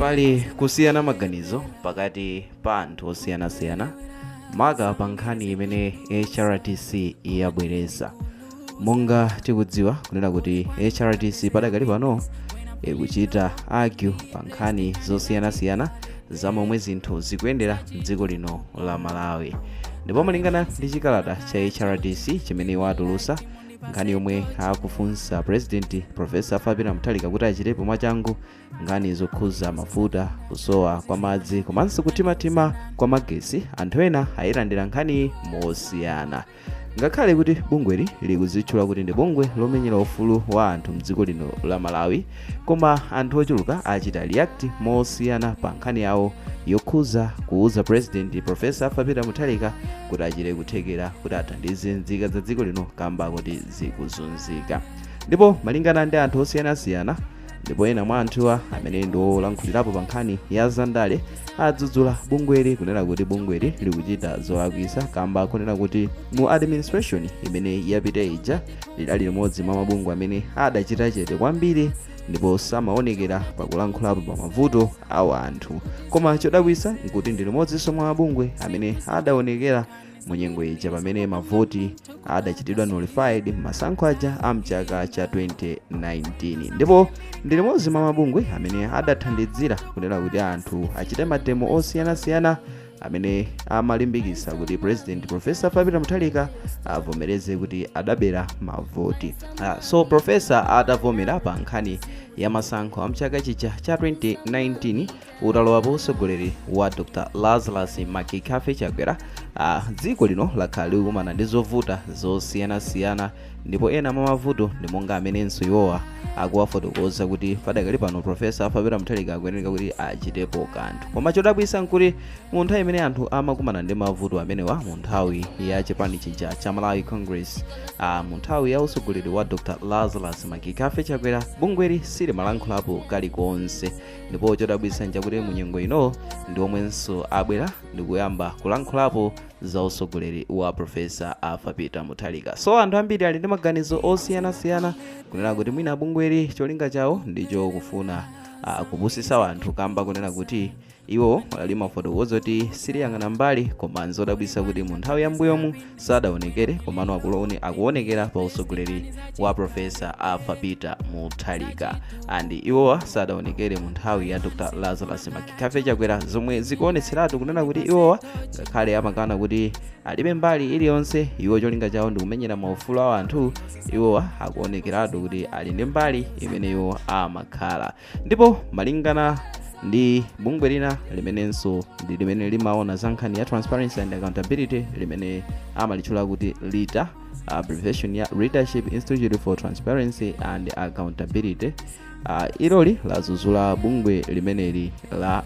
Pali kusiyana maganizo pakati pa anthu osiyanasiyana maka pa nkhani imene HRDC yabwereza. Monga tikudziwa kunena kuti HRDC padakali pano ikuchita argue pa nkhani zosiyanasiyana za momwe zinthu zikuyendera m'dziko lino la Malawi. Ndipo malingana ndi chikalata cha HRDC chimene watulutsa, nkhani yomwe akufunsa President Professor Fabira Mutharika kuti achitepo mwachangu nkhani zokhuza mafuta, kusowa kwa madzi komanso kutimatima kwa magesi. Anthu ena ayilandira nkhani mosiyana, ngakhale kuti bungweli likuzitchula kuti ndi bungwe lomenyera ufulu wa anthu m'dziko lino la Malawi, koma anthu ochuluka achita react mosiyana pa nkhani yawo yokhuza kuuza President Professor Fabira Mutharika kuti achite kuthekera kuti athandize nzika za dziko lino kamba kuti zikuzunzika. Ndipo malingana ndi anthu osiyanasiyana, ndipo ena mwa anthuwa amene ndi olankhulirapo pa nkhani ya zandale adzudzula bungweli kunena kuti bungweli likuchita zolakwitsa kamba kunena kuti mu administration imene yapita ija lidali limodzi mwa mabungwe amene adachita chete kwambiri ndipo samaonekera pakulankhulapo pa mavuto awo anthu. Koma chodabwitsa nkuti ndi limodzinso mwa mabungwe amene adaonekera mu nyengo ija pamene mavoti adachitidwa nullified masankho aja amchaka cha 2019. Ndipo ndi limodzi mwa mabungwe amene adathandizira kunena kuti anthu achite matemo osiyanasiyana amene amalimbikitsa kuti President Professor Fabira Mutharika avomereze kuti adabera mavoti. So Professor adavomera pa nkhani ya masankho amchaka chija cha 2019 utalowapo usogoleri wa Dr. Lazarus Makikafe Chakwera. Dziko lino lakhala likumana ndi zovuta zosiyanasiyana, ndipo ena mwa mavuto ndi monga amenenso iwowa akuwafotokoza kuti padakali pano Professor Fabira Mutharika akuyenera kuti achitepo kanthu. Koma chodabwitsa nkuti mu nthawi imene anthu amakumana ndi mavuto amenewa mu nthawi ya chipani chija cha Malawi Congress, mu nthawi ya usogoleri wa Dr. Lazarus Makikafe Chakwera, bungweli silimalankhulapo kalikonse. Ndipo chodabwitsa nchakuti mu nyengo ino ndi omwenso abwera ndi kuyamba kulankhulapo za usogoleri wa Professor Fabira Mutharika. So anthu ambiri ali ndi maganizo osiyanasiyana kunena kuti mwina bungweli cholinga chawo ndicho kufuna kupusitsa anthu kamba kunena kuti iwo ali mafotokozo kuti siliyang'ana mbali, koma nzodabwitsa kuti mu nthawi yambuyomu sadaonekere komano akuonekera pa usogoleri wa Professor Fabira Mutharika, andi iwowa sadaonekere mu nthawi ya Dr. Lazarus Makikafe Chakwera, zomwe zikuonetseratu kunena kuti iwowa ngakhale amakana kuti alibe mbali iliyonse, iwo cholinga chawo ndi kumenyera maufulu a anthu, iwowa akuonekeratu kuti ali ndi mbali imene iwo amakhala. Ndipo malingana ndi bungwe lina limenenso ndi limene limaona za nkhani ya transparency and accountability limene amalitchula kuti LITA, abbreviation ya Leadership Institute for Transparency and Accountability, iloli ladzudzula bungwe limeneli la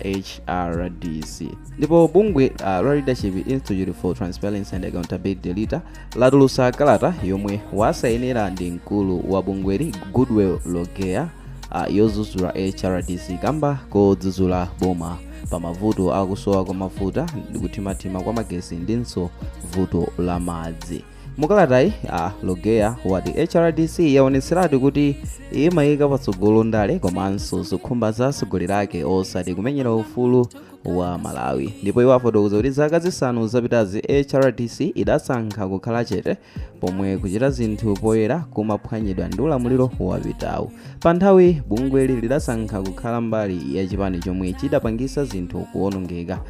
HRDC. Ndipo bungwe la Leadership Institute for Transparency and Accountability LITA latulutsa kalata yomwe wasayinira ndi mkulu wa bungweli Goodwill Logea yodzudzula HRDC kamba kodzudzula boma pa mavuto akusowa kwa mafuta ndi kutimatima kwa magesi ndinso vuto la madzi. Mukalatayi Logea wati HRDC yaonetseratu kuti imayika patsogolo ndale komanso zokhumba za atsogoleri ake osati kumenyera ufulu wa Malawi. Ndipo iwo afotokoza kuti zaka zisanu zapitazi HRDC idasankha kukhala chete pomwe kuchita zinthu poyera kumaphwanyidwa ndi ulamuliro wapitawu. Pa nthawi bungweli lidasankha kukhala mbali ya chipani chomwe chidapangisa zinthu kuwonongeka.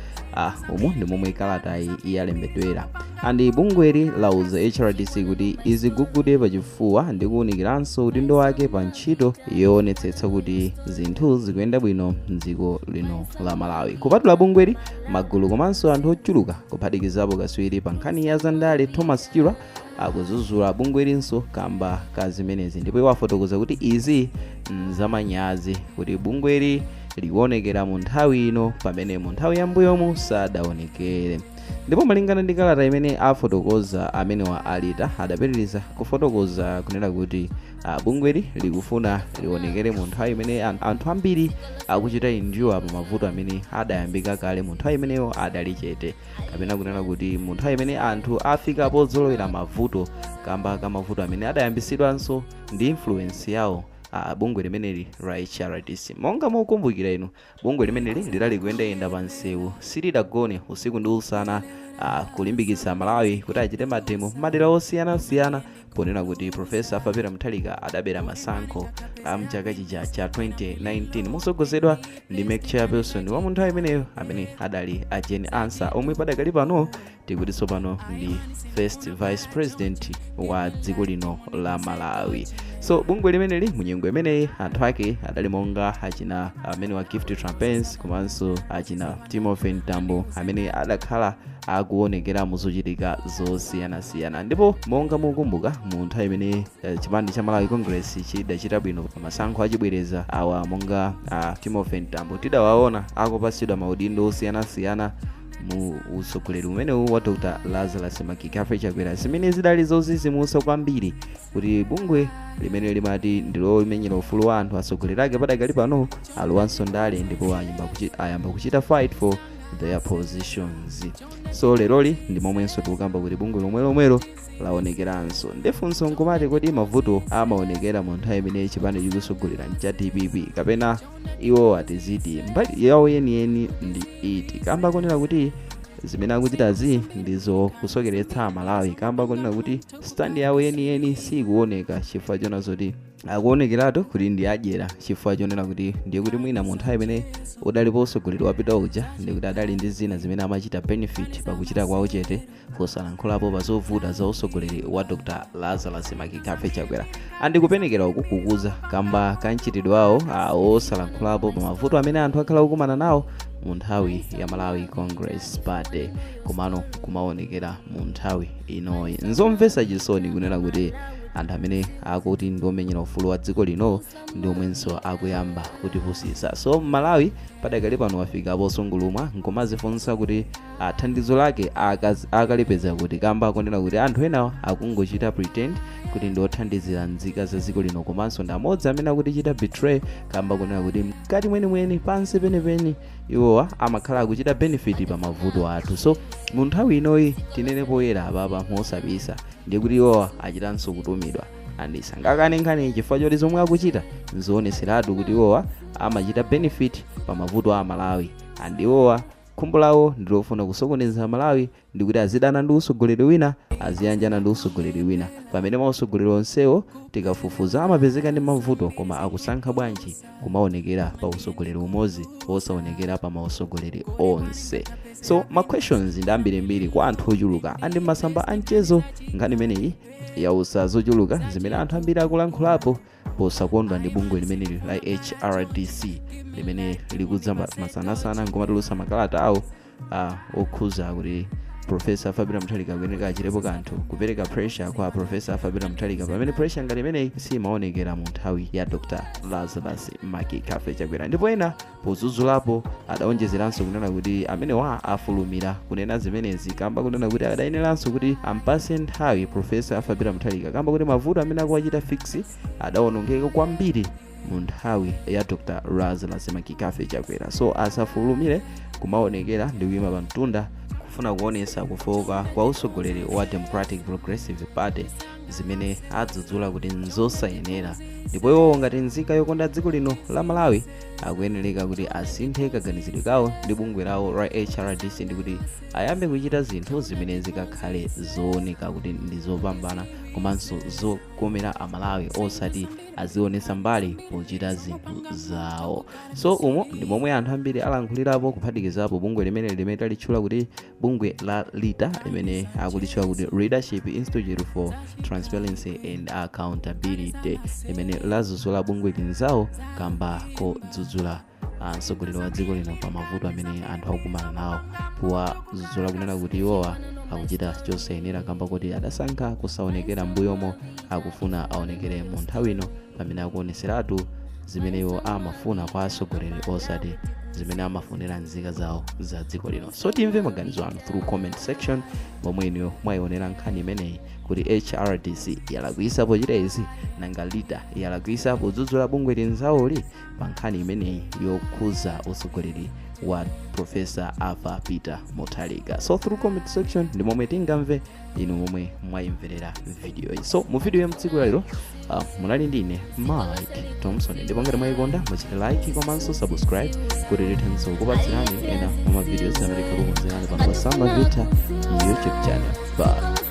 Umu ndi momwe kalatayi yalembedwera. Andi bungweli lauza HRDC kuti izigugude pachifuwa ndi kuwunikiranso udindo wake pa ntchito yoonetsetsa kuti zinthu zikuyenda bwino m'dziko lino la Malawi. Kupatula bungweli, magulu komanso anthu ochuluka kuphatikizapo katswiri pa nkhani ya zandale Thomas Chirwa akudzudzula bungwelinso kamba ka zimenezi. Ndipo iwo afotokoza kuti izi nzamanyazi kuti bungweli likuonekera mu nthawi ino pamene mu nthawi yambuyomu sadaonekere. Ndipo malingana ndi kalata imene afotokoza amenewa alita adapitiriza kufotokoza kunena kuti bungweli likufuna lionekere mu nthawi imene anthu ambiri akuchita injuwa pa mavuto amene adayambika kale mu nthawi imeneyo adali chete, kapena kunena kuti mu nthawi imene anthu afika pozolowera mavuto kamba ka mavuto amene adayambisidwanso ndi influence yawo bungwe limeneli la HRDC. Monga mukumbukira inu, bungwe limeneli lidali kuyendayenda pa nsewu silidagone usiku ndi usana kulimbikitsa Malawi kuti achite mademo madera osiyanasiyana ponena kuti Profesa Fabira Mutharika adabera masankho mchaka chija cha 2019 mosogozedwa ndi Mek Chairperson wa munthawi imeneyo amene adali a Jane Ansah, omwe padakali pano tikuti tsopano ndi first vice president wa dziko lino la Malawi. So bungwe limeneli munyengo imeneyi anthu ake adali monga achina amene wa Gift Trapens komanso achina Timothy Ntambo amene adakhala akuonekera muzochitika zosiyanasiyana. Ndipo monga mukumbuka mu nthawi imene chipani cha Malawi Congress chidachita bwino pa masankho achibwereza awa monga Timothy Ntambo tidawaona akupasidwa maudindo osiyanasiyana mu usogoleri umenewu wa Dr. Lazarus Makikafe Chakwera, zimene zidali zozizimutsa kwambiri kuti bungwe limene limati ndilo limenyera ufulu wa anthu atsogoleri ake padakali pano alowanso ndale ndipo ayamba kuchita fight for their positions. So leroli ndi momwenso tikukamba kuti bungwe lomwelomwelo laonekeranso ndefunso nkomati kuti mavuto amaonekera mu nthawi imene chipani chikusogolera cha DPP kapena iwo atiziti mbali yawo yeniyeni ndi iti, kamba konena kuti zimene akuchitazi ndizo kusokeretsa Malawi, kamba konena kuti stand yawo yeniyeni sikuoneka chifukwa chona zoti akuonekeratu kuti ndi adyera chifukwa chonena kuti ndiye kuti mwina mu nthawi imene udalipo usogoleri wapita uja ndi kuti adali ndi zina zimene amachita benefit pakuchita kwawo chete posalankhulapo pa zovuta za usogoleri wa Dr. Lazarus Makikafe Chakwera. Andikupenekera ukukukuza kamba kanchitidwe wawo osalankhulapo pa mavuto amene anthu akhala kukumana nawo mu nthawi ya Malawi Congress Party komano kumaonekera mu nthawi inoyi. Nzomvetsa chisoni kunena kuti anthu amene akuti ndiomenyera ufulu wa dziko lino ndi omwenso akuyamba kutipusisa. So Malawi padakali pano wafikapo sungulumwa nkomazifunsa kuti thandizo lake akalipeza kuti kamba akonena kuti anthu enawo akungochita pretend kuti ndiothandizira nzika za dziko lino komanso ndi amodzi amene akutichita betray kamba akonena kuti mkati mwenimweni pansi penipeni iwowa amakhala akuchita benefit pa mavuto athu. So mu nthawi inoyi tinene poyera apapa mosabisa ndiye kuti iwowa achitanso kutumidwa andisangakane chifukwa choti zomwe akuchita nzioneseratu kuti iwowa amachita benefit pa mavuto a Malawi and iwowa khumbo lawo ndilofuna kusokoneza Malawi ndi kuti azidana ndi usogoleri wina aziyanjana ndi usogoleri wina pamene mausogoleri onsewo tikafufuza amapezeka ndi mavuto koma akusankha bwanji kumaonekera pa usogoleri umodzi osaonekera pa mausogoleri onse. So ma questions ndi ambirimbiri kwa anthu ochuluka andi masamba anchezo ngani imeneyi yausa zochuluka zimene anthu ambiri akulankhulapo posakondwa ndi bungwe limene la HRDC limene likudza masanasana ngomatulusa makalata awo okhuza kuti Profesa Fabira Mutharika akuyeneka achirepo kanthu kupereka pressure kwa Profesa Fabira Mutharika pamene pressure ngati imeneyi simaonekera mu nthawi ya Dr. Lazarus Makikafe Chakwera. Ndipo ena pozuzulapo adaonjezeranso kunena kuti amene afulumira kunena zimenezi kamba kunena kuti adayeneranso kuti ampase nthawi Profesa Fabira Mutharika kamba kuti mavuto amene akuwachita fix adaonongeka kwambiri mu nthawi ya Dr. Lazarus Makikafe Chakwera. So asafulumire kumaonekera ndi kuyima pa mtunda kufuna kuonesa kufoka kwa usogoleri wa Democratic Progressive Party zimene adzudzula kuti nzosayenera. Ndipo iwo ngati nzika yokonda dziko lino la Malawi akuyeneleka kuti asinthe kaganizidwe kawo ndi bungwe lawo la HRDC ndi kuti ayambe kuchita zinthu zimene zikakhale zooneka kuti ndi zopambana komanso zokomera Amalawi osati azionesa mbali pochita zinthu zawo. So umo ndi momwe anthu ambiri alankhulirapo kuphatikizapo bungwe limene talitchula kuti bungwe la LITA limene akulitchula kuti Leadership Institute for Transparency and Accountability limene lazuzula bungwe linzawo kamba kodzudzula mtsogoleri wa dziko lino pa mavuto amene anthu akukumana nawo kuwadzudzula kunena kuti iwowa akuchita chosayenera kamba kuti adasankha kusaonekera mbuyomo akufuna aonekere mu nthawi ino pamene akuoneseratu zimene iwo amafuna kwa atsogoleri osati zimene amafunira nzika zawo za dziko lino. So timve maganizo anu through comment section momwe inu mwayionera nkhani imeneyi kuti HRDC yalakwisa pochita izi nanga LITA yalakwisa podzudzula bungwe linzawoli pa nkhani imeneyi yokhuza utsogoleri wa Professor Arthur Peter Mutharika. So through comment section ndi momwe tingamve inu momwe mwayimverera video iyi. So mu video ya mtsiku lero munali ndine Mike Thompson, ndipo ngati mwayikonda muchite like komanso subscribe kuti tithenso kupatsirani ena mwa videos amene tikukonzerani pa Samba Vita YouTube channel. Bye.